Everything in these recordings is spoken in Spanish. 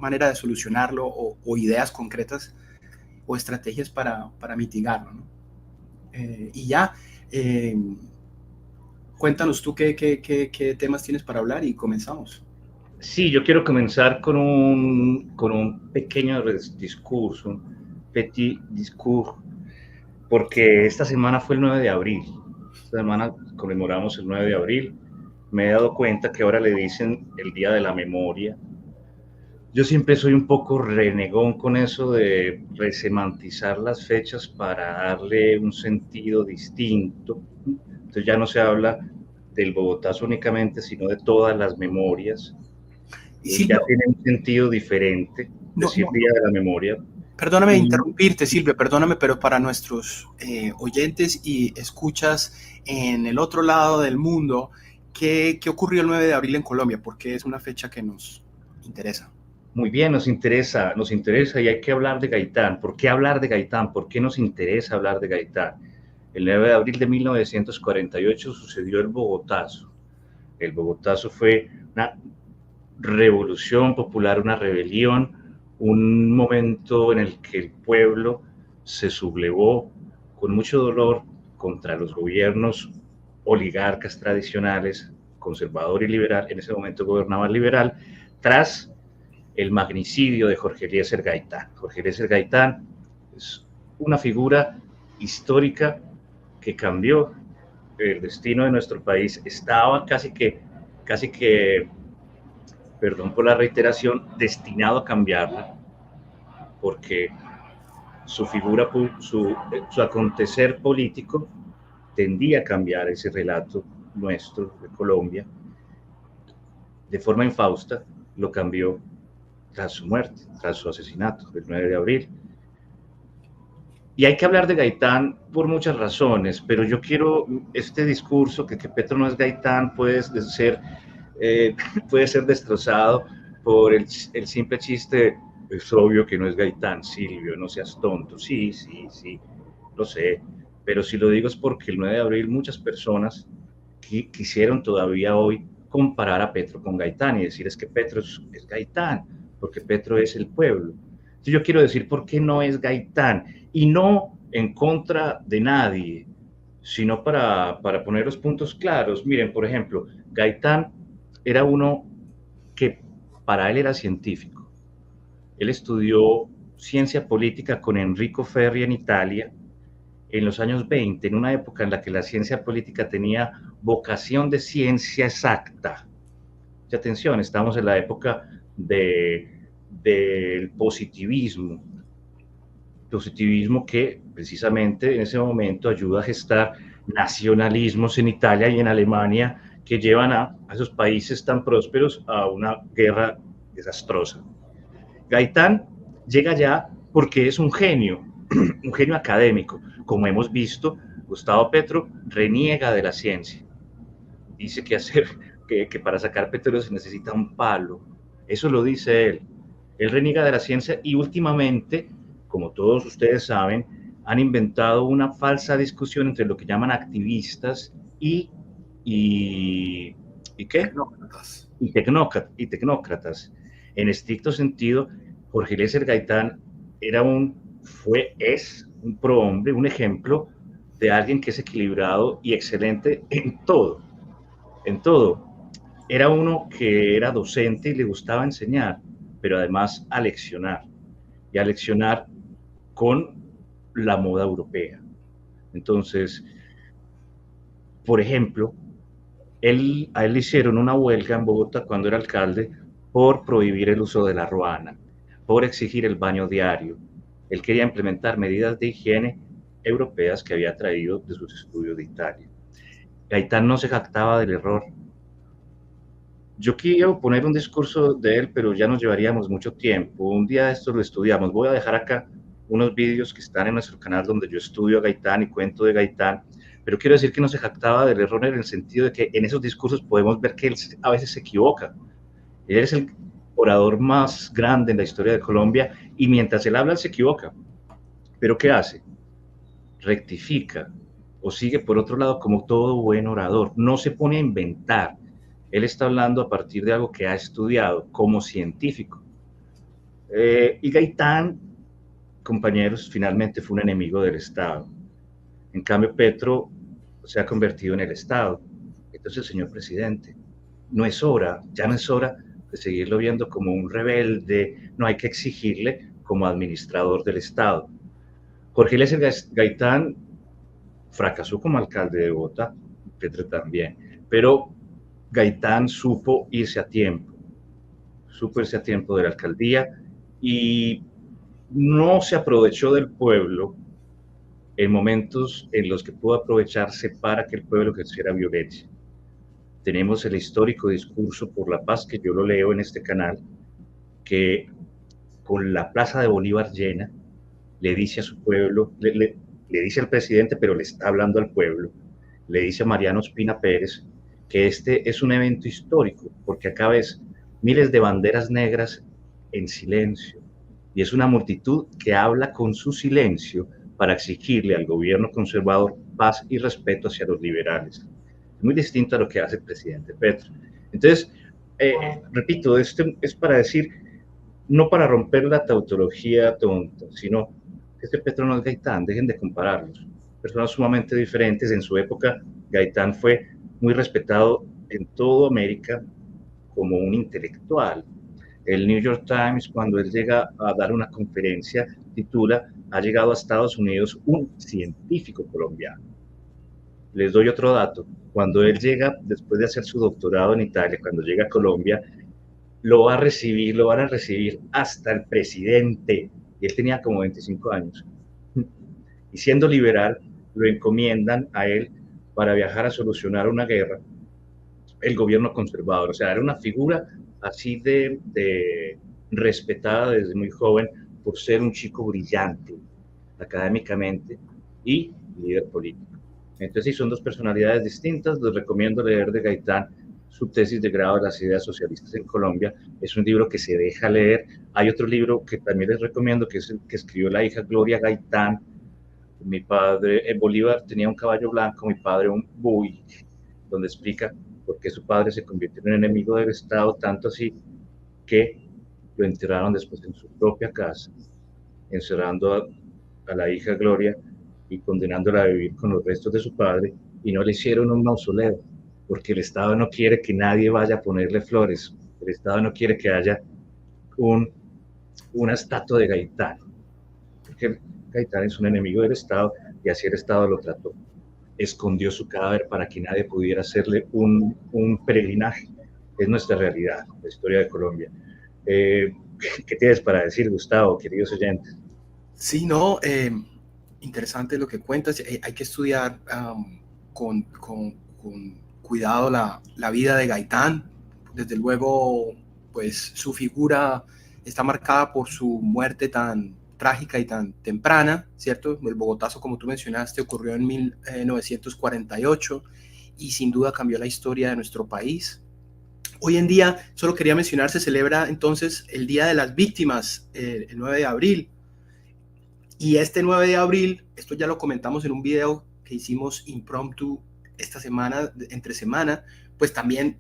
manera de solucionarlo o ideas concretas o estrategias para mitigarlo, ¿no? Y ya, cuéntanos tú qué temas tienes para hablar y comenzamos. Sí, yo quiero comenzar con un pequeño discurso, un petit discours, porque esta semana fue el 9 de abril. Esta semana conmemoramos el 9 de abril. Me he dado cuenta que ahora le dicen el Día de la Memoria. Yo siempre soy un poco renegón con eso de resemantizar las fechas para darle un sentido distinto. Entonces ya no se habla del Bogotazo únicamente, sino de todas las memorias. Y Ya Silvio, tiene un sentido diferente no, decir no, Día de la Memoria. perdóname Y interrumpirte, Silvio, perdóname, pero para nuestros oyentes y escuchas en el otro lado del mundo, ¿qué ocurrió el 9 de abril en Colombia? Porque es una fecha que nos interesa. muy bien, nos interesa y hay que hablar de Gaitán. ¿Por qué hablar de Gaitán? ¿Por qué nos interesa hablar de Gaitán? El 9 de abril de 1948 sucedió el Bogotazo. El Bogotazo fue una revolución popular, una rebelión, un momento en el que el pueblo se sublevó con mucho dolor contra los gobiernos oligarcas tradicionales, conservador y liberal, en ese momento gobernaba el liberal, tras el magnicidio de Jorge Eliezer Gaitán. Jorge Eliezer Gaitán es una figura histórica que cambió el destino de nuestro país. Estaba casi que, perdón por la reiteración, destinado a cambiarla, porque su figura, su acontecer político tendía a cambiar ese relato nuestro de Colombia. De forma infausta, lo cambió tras su muerte, tras su asesinato, el 9 de abril. Y hay que hablar de Gaitán por muchas razones, pero yo quiero este discurso que Petro no es Gaitán eh, puede ser destrozado por el simple chiste. Es obvio que no es Gaitán, Silvio, no seas tonto. Sí, sí, sí, lo sé. Pero si lo digo es porque el 9 de abril muchas personas quisieron todavía hoy comparar a Petro con Gaitán y decir es que Petro es Gaitán, porque Petro es el pueblo. Entonces yo quiero decir por qué no es Gaitán y no en contra de nadie, sino para poner los puntos claros. Miren, por ejemplo, Gaitán era uno que para él era científico. Él estudió ciencia política con Enrico Ferri en Italia en los años 20, en una época en la que la ciencia política tenía vocación de ciencia exacta. Y atención, estamos en la época del positivismo que precisamente en ese momento ayuda a gestar nacionalismos en Italia y en Alemania que llevan a esos países tan prósperos a una guerra desastrosa. Gaitán llega ya porque es un genio, un genio académico. Como hemos visto, Gustavo Petro reniega de la ciencia. Dice que para sacar petróleo se necesita un palo. Eso lo dice él. Él reniega de la ciencia y últimamente, como todos ustedes saben, han inventado una falsa discusión entre lo que llaman activistas y, ¿y qué? Tecnócratas. Y tecnócratas. En estricto sentido, Jorge Eliezer Gaitán es un prohombre, un ejemplo de alguien que es equilibrado y excelente en todo, en todo. Era uno que era docente y le gustaba enseñar, pero además y a leccionar con la moda europea. Entonces, por ejemplo, a él le hicieron una huelga en Bogotá cuando era alcalde por prohibir el uso de la ruana, por exigir el baño diario. Él quería implementar medidas de higiene europeas que había traído de sus estudios de Italia. Gaitán no se jactaba del error. Yo quiero poner un discurso de él, pero ya nos llevaríamos mucho tiempo. Un día de estos lo estudiamos. Voy a dejar acá unos vídeos que están en nuestro canal donde yo estudio a Gaitán y cuento de Gaitán, pero quiero decir que no se jactaba del error en el sentido de que en esos discursos podemos ver que él a veces se equivoca. Él es el orador más grande en la historia de Colombia y mientras él habla, él se equivoca. ¿Pero qué hace? Rectifica o sigue por otro lado como todo buen orador. No se pone a inventar. Él está hablando a partir de algo que ha estudiado como científico. Y Gaitán, compañeros, finalmente fue un enemigo del Estado. En cambio, Petro se ha convertido en el Estado. Entonces, señor presidente, no es hora, ya no es hora de seguirlo viendo como un rebelde, no hay que exigirle como administrador del Estado. Jorge Eliezer Gaitán fracasó como alcalde de Bogotá, Petro también, pero Gaitán supo irse a tiempo de la alcaldía y no se aprovechó del pueblo en momentos en los que pudo aprovecharse para que el pueblo ejerciera violencia. Tenemos el histórico discurso por la paz, que yo lo leo en este canal, que con la Plaza de Bolívar llena, le dice a su pueblo, le dice al presidente, pero le está hablando al pueblo, le dice a Mariano Ospina Pérez que este es un evento histórico, porque acá ves miles de banderas negras en silencio, y es una multitud que habla con su silencio para exigirle al gobierno conservador paz y respeto hacia los liberales. Es muy distinto a lo que hace el presidente Petro. Entonces, repito, esto es para decir, no para romper la tautología tonta, sino que este Petro no es Gaitán, dejen de compararlos. Personas sumamente diferentes. En su época, Gaitán fue muy respetado en toda América como un intelectual. El New York Times, cuando él llega a dar una conferencia, titula "Ha llegado a Estados Unidos un científico colombiano". Les doy otro dato. Cuando él llega, después de hacer su doctorado en Italia, cuando llega a Colombia, lo van a recibir hasta el presidente. Y él tenía como 25 años. Y siendo liberal, lo encomiendan a él para viajar a solucionar una guerra, el gobierno conservador. O sea, era una figura así de respetada desde muy joven por ser un chico brillante académicamente y líder político. Entonces, sí, son dos personalidades distintas. Les recomiendo leer de Gaitán su tesis de grado de las ideas socialistas en Colombia. Es un libro que se deja leer. Hay otro libro que también les recomiendo, que es el que escribió la hija Gloria Gaitán. Mi padre, en Bolívar tenía un caballo blanco, mi padre un buey, donde explica por qué su padre se convirtió en enemigo del Estado, tanto así que lo enterraron después en su propia casa, encerrando a la hija Gloria y condenándola a vivir con los restos de su padre, y no le hicieron un mausoleo, porque el Estado no quiere que nadie vaya a ponerle flores, el Estado no quiere que haya una estatua de Gaitán, porque Gaitán es un enemigo del Estado y así el Estado lo trató. Escondió su cadáver para que nadie pudiera hacerle un peregrinaje. Es nuestra realidad, la historia de Colombia. ¿Qué tienes para decir, Gustavo, queridos oyentes? Sí, no, interesante lo que cuentas. Hay que estudiar con cuidado la vida de Gaitán. Desde luego, pues su figura está marcada por su muerte tan trágica y tan temprana, ¿cierto? El Bogotazo, como tú mencionaste, ocurrió en 1948 y sin duda cambió la historia de nuestro país. Hoy en día, solo quería mencionar, se celebra entonces el Día de las Víctimas, el 9 de abril. Y este 9 de abril, esto ya lo comentamos en un video que hicimos impromptu esta semana, entre semana, pues también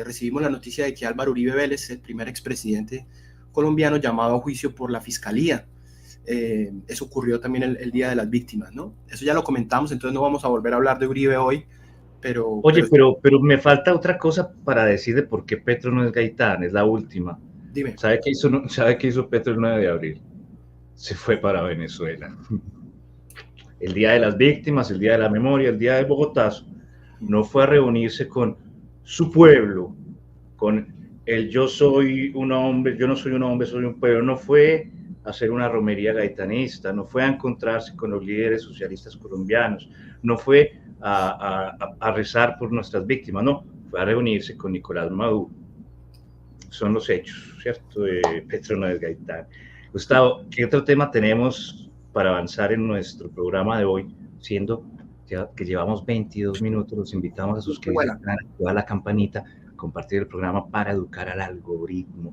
recibimos la noticia de que Álvaro Uribe Vélez, el primer expresidente colombiano, llamado a juicio por la Fiscalía. Eso ocurrió también el Día de las Víctimas, ¿no? Eso ya lo comentamos, entonces no vamos a volver a hablar de Uribe hoy, Oye, pero me falta otra cosa para decir de por qué Petro no es Gaitán, es la última. Dime. ¿Sabe qué hizo Petro el 9 de abril? Se fue para Venezuela. El Día de las Víctimas, el Día de la Memoria, el Día del Bogotazo, no fue a reunirse con su pueblo, con el yo soy un hombre, yo no soy un hombre, soy un pueblo, no fue a hacer una romería gaitanista, no fue a encontrarse con los líderes socialistas colombianos, no fue a rezar por nuestras víctimas, no, fue a reunirse con Nicolás Maduro. Son los hechos, ¿cierto? Petro no es Gaitán. Gustavo, ¿qué otro tema tenemos para avanzar en nuestro programa de hoy? Siendo que llevamos 22 minutos, los invitamos a suscribirse, activar la campanita, compartir el programa para educar al algoritmo.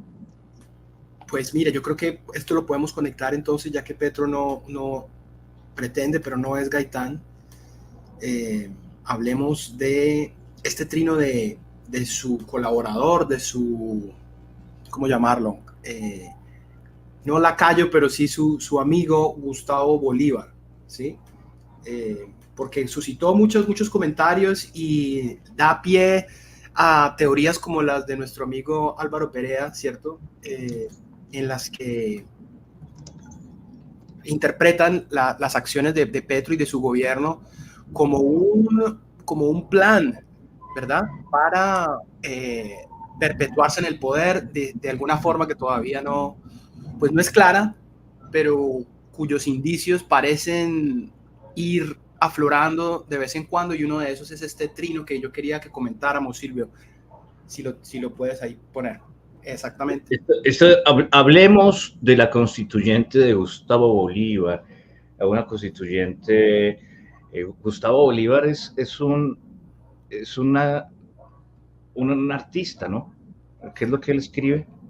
Pues mire, yo creo que esto lo podemos conectar entonces, ya que Petro no pretende, pero no es Gaitán. Hablemos de este trino de su colaborador, de su, ¿cómo llamarlo? no lacayo, pero sí su amigo Gustavo Bolívar, ¿sí? Porque suscitó muchos comentarios y da pie a teorías como las de nuestro amigo Álvaro Perea, ¿cierto? En las que interpretan las acciones de Petro y de su gobierno como un plan, ¿verdad? Para perpetuarse en el poder de alguna forma que todavía pues no es clara, pero cuyos indicios parecen ir aflorando de vez en cuando, y uno de esos es este trino que yo quería que comentáramos, Silvio, si lo puedes ahí poner. Exactamente. Hablemos de la constituyente de Gustavo Bolívar, una constituyente. Gustavo Bolívar es un artista, ¿no? ¿Qué es lo que él escribe?